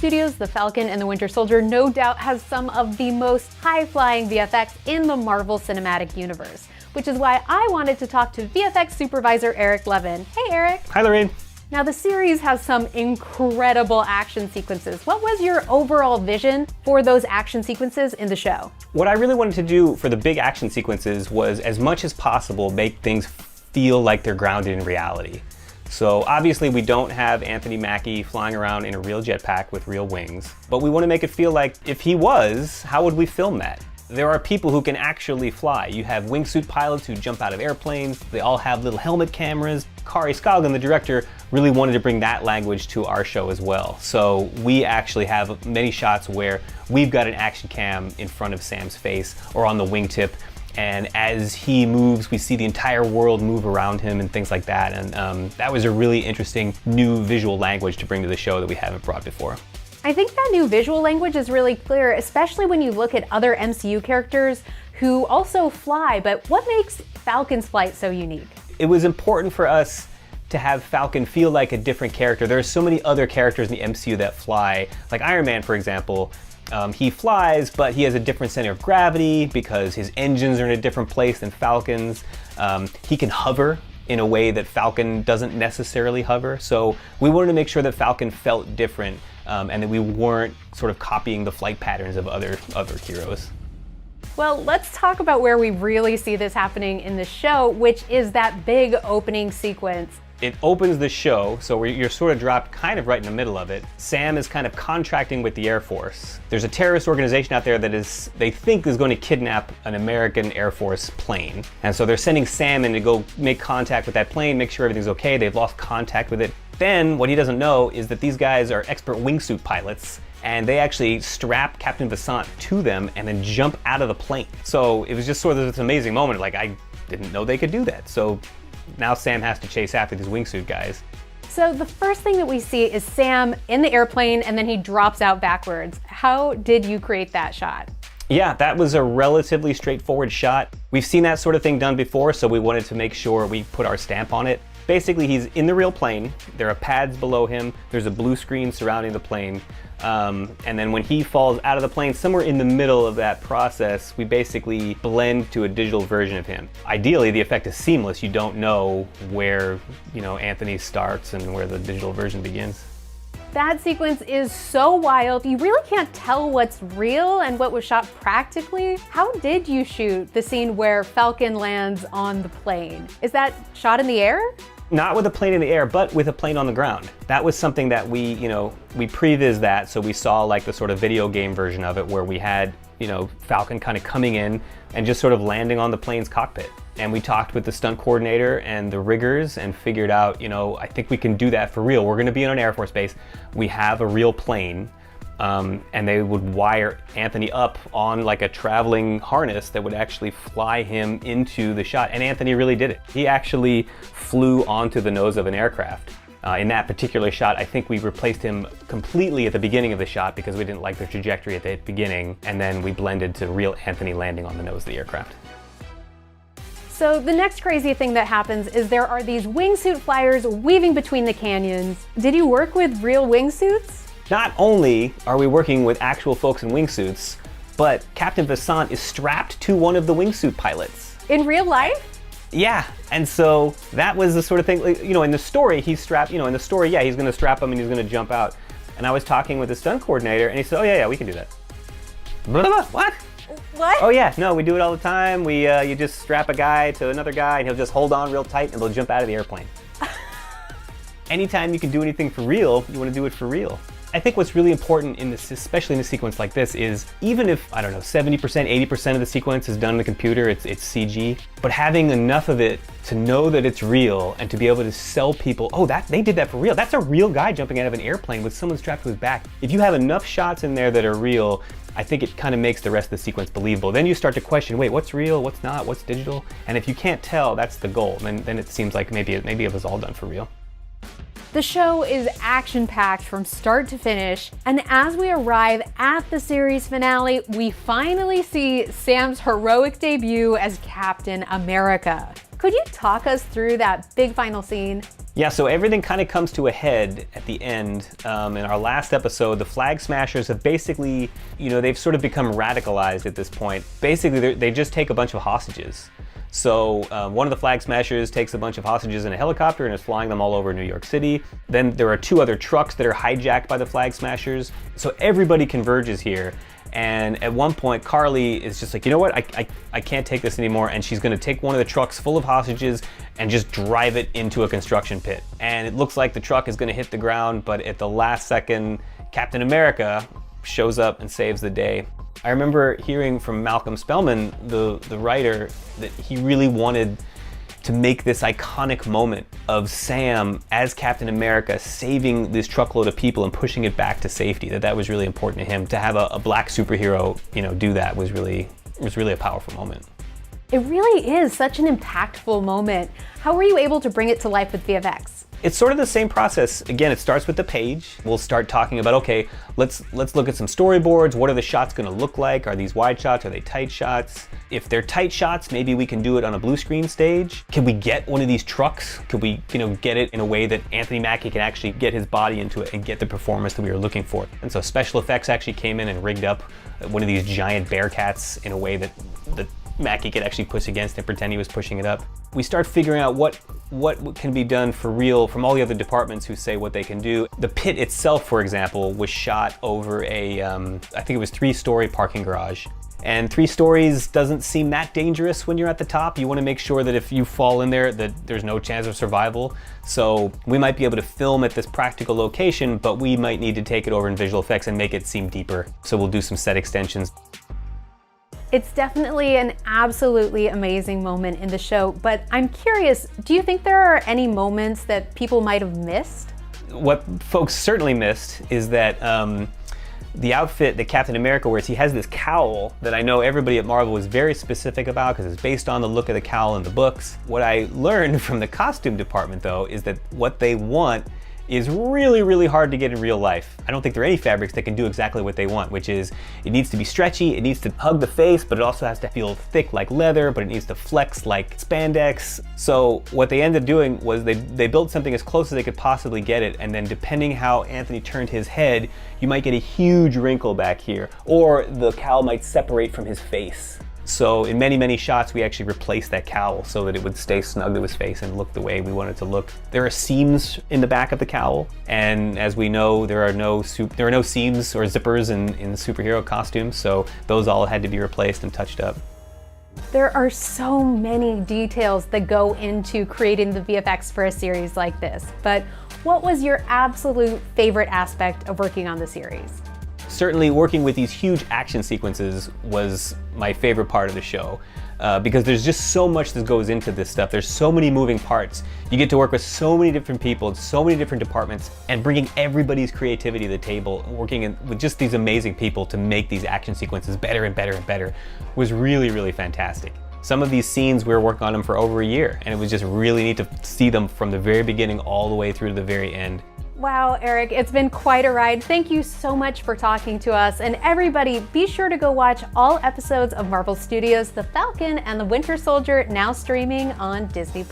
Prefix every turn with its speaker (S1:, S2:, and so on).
S1: Studios' The Falcon and the Winter Soldier no doubt has some of the most high-flying VFX in the Marvel Cinematic Universe, which is why I wanted to talk to VFX supervisor Eric Levin. Hey Eric!
S2: Hi Lorraine!
S1: Now the series has some incredible action sequences. What was your overall vision for those action sequences in the show?
S2: What I really wanted to do for the big action sequences was, as much as possible, make things feel like they're grounded in reality. So obviously we don't have Anthony Mackie flying around in a real jetpack with real wings, but we want to make it feel like if he was, how would we film that? There are people who can actually fly. You have wingsuit pilots who jump out of airplanes. They all have little helmet cameras. Kari Skogland, the director, really wanted to bring that language to our show as well. So we actually have many shots where we've got an action cam in front of Sam's face or on the wingtip. And as he moves, we see the entire world move around him and things like that. And that was a really interesting new visual language to bring to the show that we haven't brought before.
S1: I think that new visual language is really clear, especially when you look at other MCU characters who also fly, but what makes Falcon's flight so unique?
S2: It was important for us to have Falcon feel like a different character. There are so many other characters in the MCU that fly, like Iron Man, for example. He flies, but he has a different center of gravity because his engines are in a different place than Falcon's. He can hover in a way that Falcon doesn't necessarily hover. So we wanted to make sure that Falcon felt different and that we weren't sort of copying the flight patterns of other heroes.
S1: Well, let's talk about where we really see this happening in the show, which is that big opening sequence.
S2: It opens the show, so you're sort of dropped kind of right in the middle of it. Sam is kind of contracting with the Air Force. There's a terrorist organization out there that they think is going to kidnap an American Air Force plane. And so they're sending Sam in to go make contact with that plane, make sure everything's okay. They've lost contact with it. Then what he doesn't know is that these guys are expert wingsuit pilots, and they actually strap Captain Vassant to them and then jump out of the plane. So it was just sort of this amazing moment, like I didn't know they could do that. So now Sam has to chase after these wingsuit guys.
S1: So the first thing that we see is Sam in the airplane and then he drops out backwards. How did you create that shot?
S2: Yeah, that was a relatively straightforward shot. We've seen that sort of thing done before, so we wanted to make sure we put our stamp on it. Basically, he's in the real plane. There are pads below him. There's a blue screen surrounding the plane. And then when he falls out of the plane, somewhere in the middle of that process, we basically blend to a digital version of him. Ideally, the effect is seamless. You don't know where, Anthony starts and where the digital version begins.
S1: That sequence is so wild. You really can't tell what's real and what was shot practically. How did you shoot the scene where Falcon lands on the plane? Is that shot in the air?
S2: Not with a plane in the air, but with a plane on the ground. That was something that we previs that, so we saw like the sort of video game version of it where we had, Falcon kind of coming in and just sort of landing on the plane's cockpit. And we talked with the stunt coordinator and the riggers and figured out, I think we can do that for real. We're gonna be on an Air Force base. We have a real plane. And they would wire Anthony up on like a traveling harness that would actually fly him into the shot. And Anthony really did it. He actually flew onto the nose of an aircraft. In that particular shot, I think we replaced him completely at the beginning of the shot because we didn't like the trajectory at the beginning. And then we blended to real Anthony landing on the nose of the aircraft.
S1: So the next crazy thing that happens is there are these wingsuit flyers weaving between the canyons. Did you work with real wingsuits?
S2: Not only are we working with actual folks in wingsuits, but Captain Vassant is strapped to one of the wingsuit pilots.
S1: In real life?
S2: Yeah, and so that was the sort of thing, in the story he's strapped, he's gonna strap him and he's gonna jump out. And I was talking with the stunt coordinator and he said, oh yeah, we can do that. Blah, blah, what?
S1: What?
S2: Oh yeah, no, we do it all the time. You just strap a guy to another guy and he'll just hold on real tight and they'll jump out of the airplane. Anytime you can do anything for real, you wanna do it for real. I think what's really important in this, especially in a sequence like this, is even if, 70%, 80% of the sequence is done on the computer, it's CG, but having enough of it to know that it's real and to be able to sell people, oh, they did that for real. That's a real guy jumping out of an airplane with someone strapped to his back. If you have enough shots in there that are real, I think it kind of makes the rest of the sequence believable. Then you start to question, wait, what's real, what's not, what's digital? And if you can't tell, that's the goal. Then it seems like maybe it was all done for real.
S1: The show is action-packed from start to finish, and as we arrive at the series finale, we finally see Sam's heroic debut as Captain America. Could you talk us through that big final scene?
S2: Yeah, so everything kind of comes to a head at the end. In our last episode, the Flag Smashers have basically, they've sort of become radicalized at this point. Basically, they just take a bunch of hostages. So one of the Flag Smashers takes a bunch of hostages in a helicopter and is flying them all over New York City. Then there are 2 other trucks that are hijacked by the Flag Smashers. So everybody converges here. And at one point, Carly is just like, you know what, I can't take this anymore. And she's gonna take one of the trucks full of hostages and just drive it into a construction pit. And it looks like the truck is gonna hit the ground, but at the last second, Captain America shows up and saves the day. I remember hearing from Malcolm Spellman, the writer, that he really wanted to make this iconic moment of Sam as Captain America saving this truckload of people and pushing it back to safety. That was really important to him. To have a black superhero, do that was really a powerful moment.
S1: It really is such an impactful moment. How were you able to bring it to life with VFX?
S2: It's sort of the same process. Again, it starts with the page. We'll start talking about, okay, let's look at some storyboards. What are the shots gonna look like? Are these wide shots? Are they tight shots? If they're tight shots, maybe we can do it on a blue screen stage. Can we get one of these trucks? Could we, get it in a way that Anthony Mackie can actually get his body into it and get the performance that we were looking for? And so special effects actually came in and rigged up one of these giant Bearcats in a way that Mackie could actually push against and pretend he was pushing it up. We start figuring out what can be done for real from all the other departments who say what they can do. The pit itself, for example, was shot over a, I think it was 3-story parking garage. And 3 stories doesn't seem that dangerous when you're at the top. You want to make sure that if you fall in there, that there's no chance of survival. So we might be able to film at this practical location, but we might need to take it over in visual effects and make it seem deeper. So we'll do some set extensions.
S1: It's definitely an absolutely amazing moment in the show, but I'm curious, do you think there are any moments that people might have missed?
S2: What folks certainly missed is that the outfit that Captain America wears, he has this cowl that I know everybody at Marvel was very specific about because it's based on the look of the cowl in the books. What I learned from the costume department, though, is that what they want is really, really hard to get in real life. I don't think there are any fabrics that can do exactly what they want, which is it needs to be stretchy, it needs to hug the face, but it also has to feel thick like leather, but it needs to flex like spandex. So what they ended up doing was they built something as close as they could possibly get it, and then depending how Anthony turned his head, you might get a huge wrinkle back here, or the cowl might separate from his face. So in many, many shots, we actually replaced that cowl so that it would stay snug to his face and look the way we want it to look. There are seams in the back of the cowl, and as we know, there are no seams or zippers in superhero costumes, so those all had to be replaced and touched up.
S1: There are so many details that go into creating the VFX for a series like this, but what was your absolute favorite aspect of working on the series?
S2: Certainly working with these huge action sequences was my favorite part of the show because there's just so much that goes into this stuff. There's so many moving parts. You get to work with so many different people, so many different departments, and bringing everybody's creativity to the table, working with just these amazing people to make these action sequences better and better and better was really, really fantastic. Some of these scenes, we were working on them for over a year, and it was just really neat to see them from the very beginning all the way through to the very end.
S1: Wow, Eric, it's been quite a ride. Thank you so much for talking to us. And everybody, be sure to go watch all episodes of Marvel Studios' The Falcon and the Winter Soldier, now streaming on Disney+.